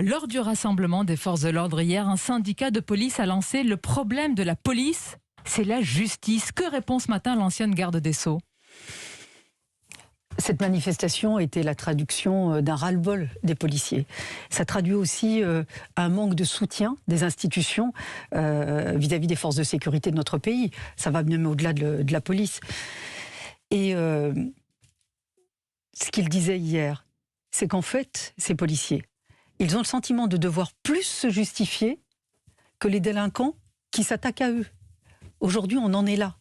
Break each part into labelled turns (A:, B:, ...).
A: Lors du rassemblement des forces de l'ordre hier, un syndicat de police a lancé le problème de la police, c'est la justice. Que répond ce matin l'ancienne garde des Sceaux ?
B: Cette manifestation était la traduction d'un ras-le-bol des policiers. Ça traduit aussi un manque de soutien des institutions vis-à-vis des forces de sécurité de notre pays. Ça va même au-delà de la police. Et ce qu'il disait hier, c'est qu'en fait, ces policiers, ils ont le sentiment de devoir plus se justifier que les délinquants qui s'attaquent à eux. Aujourd'hui, on en est là.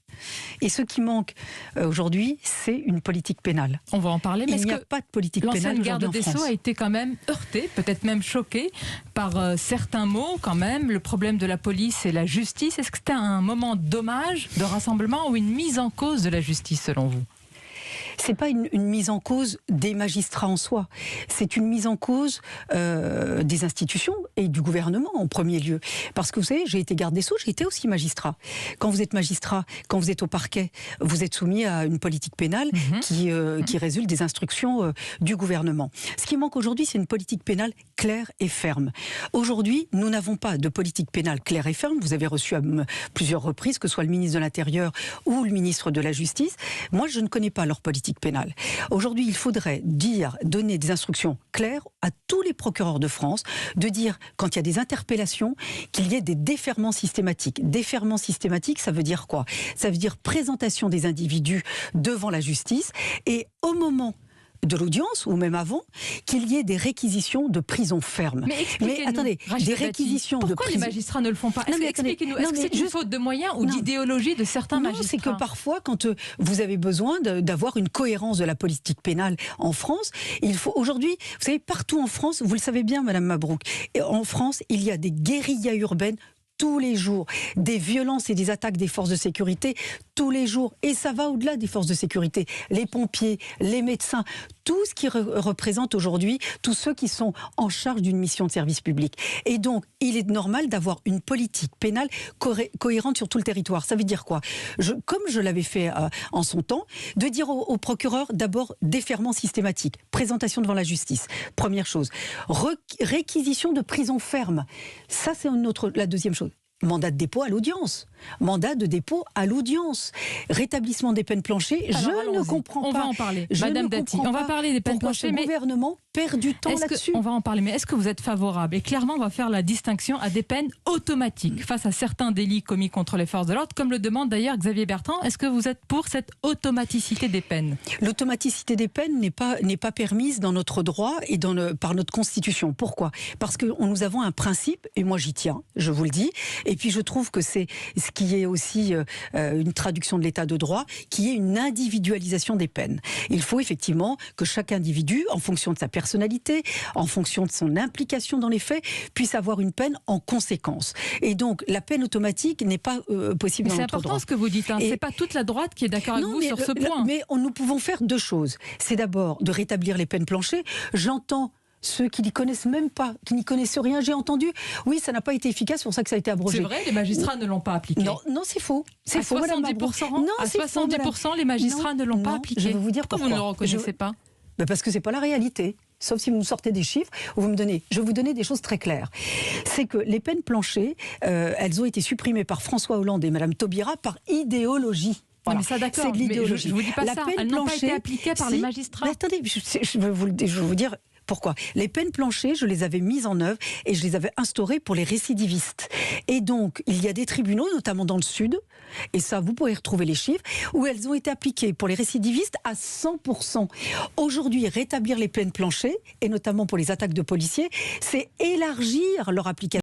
B: Et ce qui manque aujourd'hui, c'est une politique pénale.
A: On va en parler, mais
B: il n'y a pas de politique pénale
A: l'ancienne
B: aujourd'hui
A: garde des Sceaux a été quand même heurtée, peut-être même choquée par certains mots quand même. Le problème de la police et la justice, est-ce que c'était un moment d'hommage, de rassemblement ou une mise en cause de la justice selon vous ?
B: C'est pas une mise en cause des magistrats en soi, c'est une mise en cause des institutions et du gouvernement en premier lieu. Parce que vous savez, j'ai été garde des Sceaux, j'ai été aussi magistrat. Quand vous êtes magistrat, quand vous êtes au parquet, vous êtes soumis à une politique pénale qui résulte des instructions du gouvernement. Ce qui manque aujourd'hui, c'est une politique pénale claire et ferme. Aujourd'hui, nous n'avons pas de politique pénale claire et ferme. Vous avez reçu à plusieurs reprises, que ce soit le ministre de l'Intérieur ou le ministre de la Justice. Moi, je ne connais pas leur politique pénale. Aujourd'hui, il faudrait donner des instructions claires à tous les procureurs de France, de dire, quand il y a des interpellations, qu'il y ait des déferrements systématiques. Déferments systématiques, ça veut dire quoi ? Ça veut dire présentation des individus devant la justice, et au moment de l'audience, ou même avant, qu'il y ait des réquisitions de prison ferme.
A: Mais
B: attendez, des réquisitions de prison...
A: Pourquoi les magistrats ne le font pas ? Expliquez-nous, est-ce que c'est une faute de moyens ou d'idéologie de certains magistrats ?
B: C'est que parfois, quand vous avez besoin d'avoir une cohérence de la politique pénale en France, il faut aujourd'hui, vous savez, partout en France, vous le savez bien, Madame Mabrouk, en France, il y a des guérillas urbaines tous les jours, des violences et des attaques des forces de sécurité tous les jours. Et ça va au-delà des forces de sécurité. Les pompiers, les médecins, tout ce qui représente aujourd'hui, tous ceux qui sont en charge d'une mission de service public. Et donc, il est normal d'avoir une politique pénale cohérente sur tout le territoire. Ça veut dire quoi ? Comme je l'avais fait en son temps, de dire au procureur, d'abord, déferment systématique, présentation devant la justice. Première chose. Réquisition de prison ferme. Ça, c'est la deuxième chose. Mandat de dépôt à l'audience. Mandat de dépôt à l'audience. Rétablissement des peines planchées. Je ne comprends pas.
A: On va en parler. Madame Dati, on va parler des peines planchées.
B: Mais le gouvernement perd du temps là-dessus.
A: On va en parler. Mais est-ce que vous êtes favorable ? Et clairement, on va faire la distinction à des peines automatiques face à certains délits commis contre les forces de l'ordre, comme le demande d'ailleurs Xavier Bertrand. Est-ce que vous êtes pour cette automaticité des peines ?
B: L'automaticité des peines n'est pas permise dans notre droit et par notre Constitution. Pourquoi ? Parce que nous avons un principe, et moi j'y tiens, je vous le dis. Et puis je trouve que c'est ce qui est aussi une traduction de l'état de droit, qui est une individualisation des peines. Il faut effectivement que chaque individu, en fonction de sa personnalité, en fonction de son implication dans les faits, puisse avoir une peine en conséquence. Et donc la peine automatique n'est pas possible dans notre droit.
A: C'est important ce que vous dites. C'est pas toute la droite qui est d'accord avec vous sur ce point.
B: Mais nous pouvons faire deux choses. C'est d'abord de rétablir les peines planchées. J'entends ceux qui n'y connaissent même pas, qui n'y connaissent rien. J'ai entendu, oui, ça n'a pas été efficace, c'est pour ça que ça a été abrogé.
A: C'est vrai, les magistrats ne l'ont pas appliqué.
B: Non, c'est faux. C'est faux,
A: 70%,
B: non,
A: à 70%, les magistrats ne l'ont pas appliqué.
B: Je vais vous dire pourquoi.
A: Vous ne le reconnaissez pas ?
B: Parce que c'est pas la réalité. Sauf si vous nous sortez des chiffres, ou vous me donnez. Je vais vous donner des choses très claires. C'est que les peines planchées, elles ont été supprimées par François Hollande et Madame Taubira par idéologie.
A: Voilà. Mais ça, d'accord.
B: C'est de l'idéologie.
A: Je ne vous dis pas ça. Elles n'ont pas été appliquées par les magistrats.
B: Mais attendez, je vais vous dire. Pourquoi ? Les peines planchées, je les avais mises en œuvre et je les avais instaurées pour les récidivistes. Et donc, il y a des tribunaux, notamment dans le Sud, et ça, vous pourrez retrouver les chiffres, où elles ont été appliquées pour les récidivistes à 100%. Aujourd'hui, rétablir les peines planchées, et notamment pour les attaques de policiers, c'est élargir leur application.